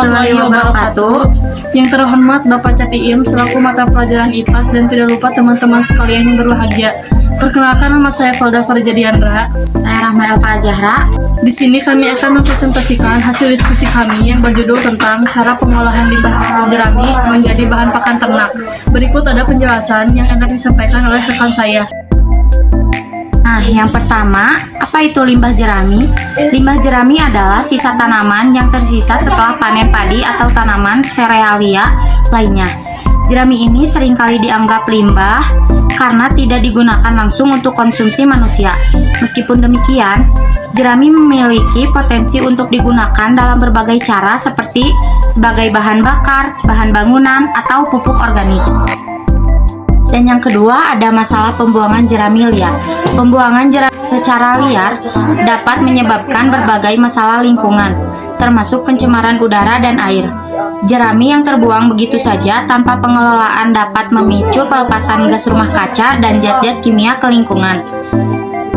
warahmatullahi wabarakatuh. Yang terhormat Bapak Capiim selaku mata pelajaran IPAS dan tidak lupa teman-teman sekalian yang berbahagia. Perkenalkan, nama saya Valda Farjadiandra. Saya Rahma Elpa Zahra. Di sini kami akan mempresentasikan hasil diskusi kami yang berjudul tentang cara pengolahan limbah jerami menjadi bahan pakan ternak. Berikut ada penjelasan yang akan disampaikan oleh rekan saya. Nah, yang pertama, apa itu limbah jerami? Limbah jerami adalah sisa tanaman yang tersisa setelah panen padi atau tanaman serealia lainnya. Jerami ini seringkali dianggap limbah karena tidak digunakan langsung untuk konsumsi manusia. Meskipun demikian, jerami memiliki potensi untuk digunakan dalam berbagai cara seperti sebagai bahan bakar, bahan bangunan, atau pupuk organik. Dan yang kedua, ada masalah pembuangan jerami liar. Pembuangan jerami secara liar dapat menyebabkan berbagai masalah lingkungan, termasuk pencemaran udara dan air. Jerami yang terbuang begitu saja tanpa pengelolaan dapat memicu pelepasan gas rumah kaca dan zat-zat kimia ke lingkungan.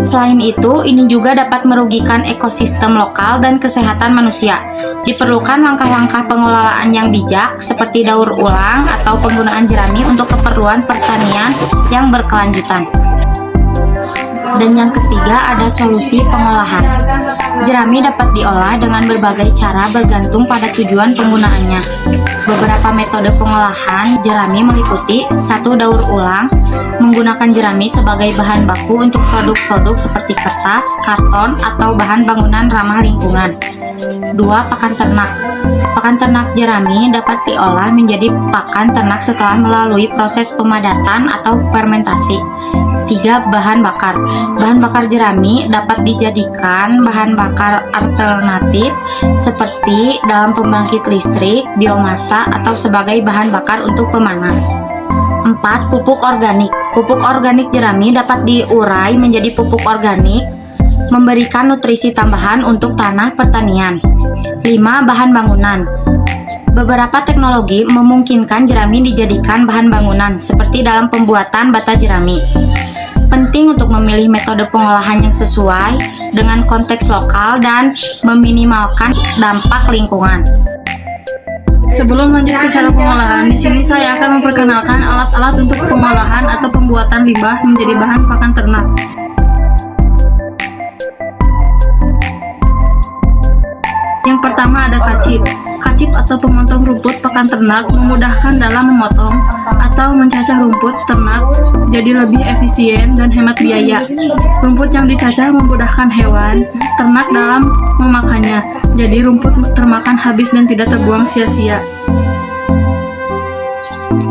Selain itu, ini juga dapat merugikan ekosistem lokal dan kesehatan manusia. Diperlukan langkah-langkah pengelolaan yang bijak seperti daur ulang atau penggunaan jerami untuk keperluan pertanian yang berkelanjutan. Dan yang ketiga, ada solusi pengolahan. Jerami dapat diolah dengan berbagai cara bergantung pada tujuan penggunaannya. Beberapa metode pengolahan jerami meliputi 1. Daur ulang, menggunakan jerami sebagai bahan baku untuk produk-produk seperti kertas, karton, atau bahan bangunan ramah lingkungan. 2. Pakan ternak. Pakan ternak jerami dapat diolah menjadi pakan ternak setelah melalui proses pemadatan atau fermentasi. 3. Bahan bakar. Bahan bakar jerami dapat dijadikan bahan bakar alternatif seperti dalam pembangkit listrik, biomasa, atau sebagai bahan bakar untuk pemanas. 4. Pupuk organik. Pupuk organik jerami dapat diurai menjadi pupuk organik, memberikan nutrisi tambahan untuk tanah pertanian. 5. Bahan bangunan. Beberapa teknologi memungkinkan jerami dijadikan bahan bangunan, seperti dalam pembuatan bata jerami. Penting untuk memilih metode pengolahan yang sesuai dengan konteks lokal dan meminimalkan dampak lingkungan. Sebelum lanjut ke cara pengolahan, di sini saya akan memperkenalkan alat-alat untuk pengolahan atau pembuatan limbah menjadi bahan pakan ternak. Yang pertama ada kacip. Kacip atau pemotong rumput pakan ternak memudahkan dalam memotong atau mencacah rumput ternak jadi lebih efisien dan hemat biaya. Rumput yang dicacah memudahkan hewan ternak dalam memakannya, jadi rumput termakan habis dan tidak terbuang sia-sia.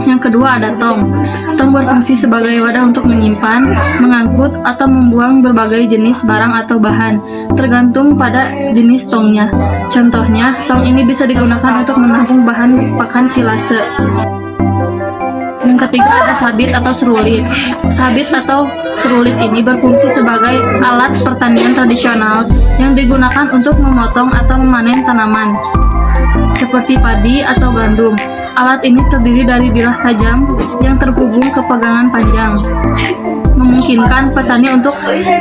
Yang kedua ada tong. Tong berfungsi sebagai wadah untuk menyimpan, mengangkut, atau membuang berbagai jenis barang atau bahan, tergantung pada jenis tongnya. Contohnya, tong ini bisa digunakan untuk menampung bahan pakan silase. Yang ketiga ada sabit atau serulit. Sabit atau serulit ini berfungsi sebagai alat pertanian tradisional yang digunakan untuk memotong atau memanen tanaman, seperti padi atau gandum. Alat ini terdiri dari bilah tajam yang terhubung ke pegangan panjang, memungkinkan petani untuk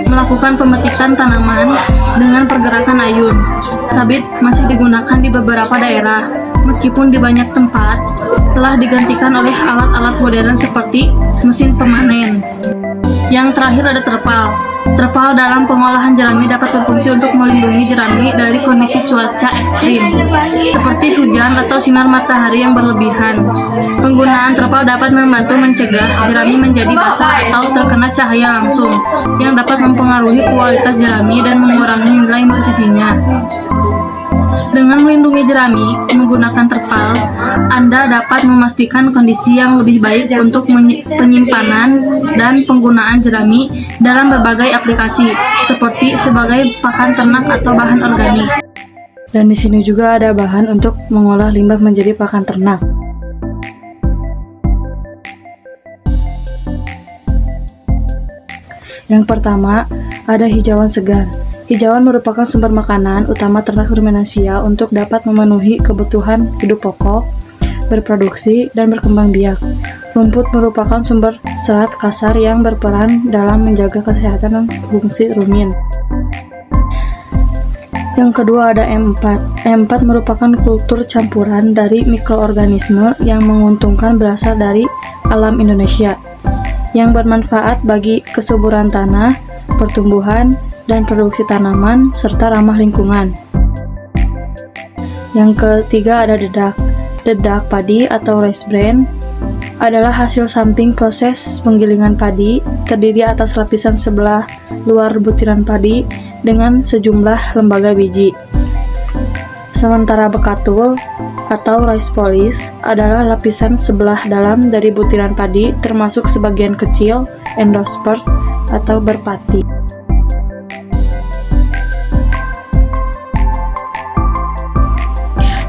melakukan pemetikan tanaman dengan pergerakan ayun. Sabit masih digunakan di beberapa daerah, meskipun di banyak tempat telah digantikan oleh alat-alat modern seperti mesin pemanen. Yang terakhir ada terpal. Terpal dalam pengolahan jerami dapat berfungsi untuk melindungi jerami dari kondisi cuaca ekstrim, seperti hujan atau sinar matahari yang berlebihan. Penggunaan terpal dapat membantu mencegah jerami menjadi basah atau terkena cahaya langsung, yang dapat mempengaruhi kualitas jerami dan mengurangi nilai nutrisinya. Dengan melindungi jerami menggunakan terpal, Anda dapat memastikan kondisi yang lebih baik untuk penyimpanan dan penggunaan jerami dalam berbagai aplikasi, seperti sebagai pakan ternak atau bahan organik. Dan di sini juga ada bahan untuk mengolah limbah menjadi pakan ternak. Yang pertama, ada hijauan segar. Hijauan merupakan sumber makanan utama ternak ruminansia untuk dapat memenuhi kebutuhan hidup pokok, berproduksi, dan berkembang biak. Rumput merupakan sumber serat kasar yang berperan dalam menjaga kesehatan dan fungsi rumen. Yang kedua ada M4. M4 merupakan kultur campuran dari mikroorganisme yang menguntungkan berasal dari alam Indonesia, yang bermanfaat bagi kesuburan tanah, pertumbuhan, dan produksi tanaman, serta ramah lingkungan. Yang ketiga ada dedak. Dedak padi atau rice bran adalah hasil samping proses penggilingan padi, terdiri atas lapisan sebelah luar butiran padi dengan sejumlah lembaga biji. Sementara bekatul atau rice polish adalah lapisan sebelah dalam dari butiran padi, termasuk sebagian kecil endosperm atau berpati.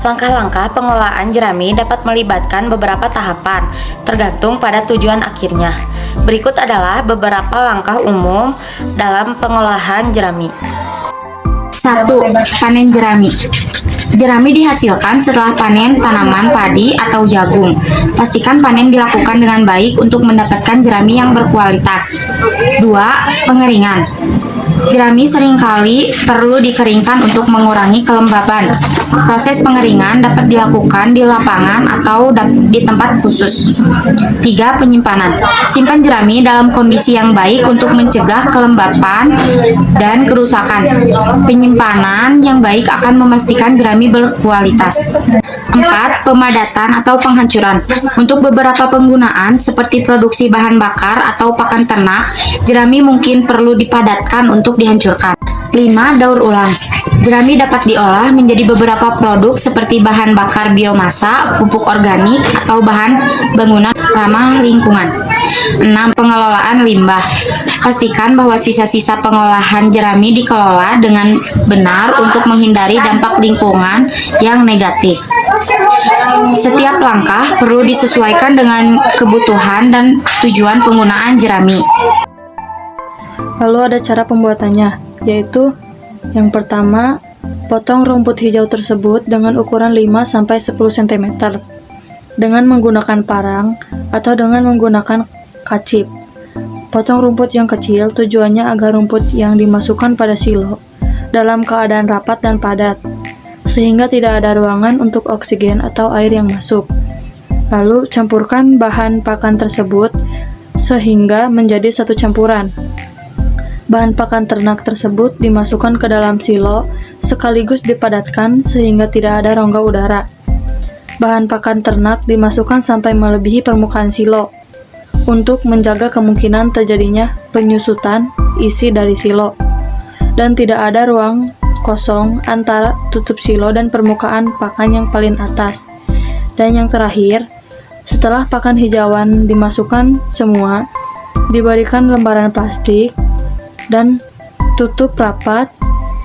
Langkah-langkah pengolahan jerami dapat melibatkan beberapa tahapan, tergantung pada tujuan akhirnya. Berikut adalah beberapa langkah umum dalam pengolahan jerami. 1. Panen jerami. Jerami dihasilkan setelah panen tanaman padi atau jagung. Pastikan panen dilakukan dengan baik untuk mendapatkan jerami yang berkualitas. 2. Pengeringan. Jerami seringkali perlu dikeringkan untuk mengurangi kelembaban. Proses pengeringan dapat dilakukan di lapangan atau di tempat khusus. 3. Penyimpanan. Simpan jerami dalam kondisi yang baik untuk mencegah kelembapan dan kerusakan. Penyimpanan yang baik akan memastikan jerami berkualitas. 4. Pemadatan atau penghancuran. Untuk beberapa penggunaan seperti produksi bahan bakar atau pakan ternak, jerami mungkin perlu dipadatkan untuk dihancurkan. 5. Daur ulang. Jerami dapat diolah menjadi beberapa produk seperti bahan bakar biomasa, pupuk organik, atau bahan bangunan ramah lingkungan. 6. Pengelolaan limbah. Pastikan bahwa sisa-sisa pengolahan jerami dikelola dengan benar untuk menghindari dampak lingkungan yang negatif. Setiap langkah perlu disesuaikan dengan kebutuhan dan tujuan penggunaan jerami. Lalu ada cara pembuatannya, yaitu yang pertama, potong rumput hijau tersebut dengan ukuran 5-10 cm dengan menggunakan parang atau dengan menggunakan kacip. Potong rumput yang kecil tujuannya agar rumput yang dimasukkan pada silo dalam keadaan rapat dan padat, sehingga tidak ada ruangan untuk oksigen atau air yang masuk. Lalu campurkan bahan pakan tersebut sehingga menjadi satu campuran. Bahan pakan ternak tersebut dimasukkan ke dalam silo sekaligus dipadatkan sehingga tidak ada rongga udara. Bahan pakan ternak dimasukkan sampai melebihi permukaan silo untuk menjaga kemungkinan terjadinya penyusutan isi dari silo dan tidak ada ruang kosong antara tutup silo dan permukaan pakan yang paling atas. Dan yang terakhir, setelah pakan hijauan dimasukkan semua, diberikan lembaran plastik dan tutup rapat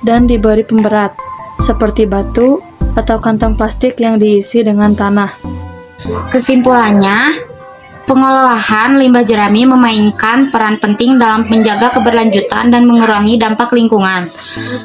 dan diberi pemberat seperti batu atau kantong plastik yang diisi dengan tanah. Kesimpulannya, pengolahan limbah jerami memainkan peran penting dalam menjaga keberlanjutan dan mengurangi dampak lingkungan.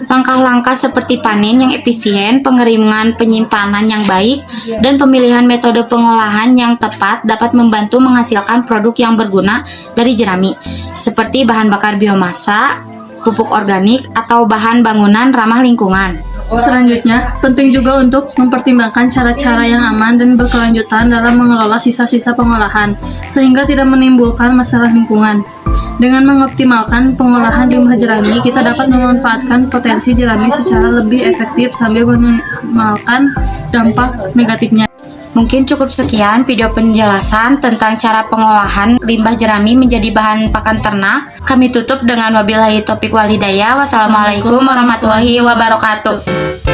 Langkah-langkah seperti panen yang efisien, pengeringan, penyimpanan yang baik, dan pemilihan metode pengolahan yang tepat dapat membantu menghasilkan produk yang berguna dari jerami, seperti bahan bakar biomasa, pupuk organik, atau bahan bangunan ramah lingkungan. Selanjutnya, penting juga untuk mempertimbangkan cara-cara yang aman dan berkelanjutan dalam mengelola sisa-sisa pengolahan, sehingga tidak menimbulkan masalah lingkungan. Dengan mengoptimalkan pengolahan limbah jerami, kita dapat memanfaatkan potensi jerami secara lebih efektif sambil meminimalkan dampak negatifnya. Mungkin cukup sekian video penjelasan tentang cara pengolahan limbah jerami menjadi bahan pakan ternak. Kami tutup dengan wabillahi taufiq wal hidayah. Wassalamualaikum warahmatullahi wabarakatuh.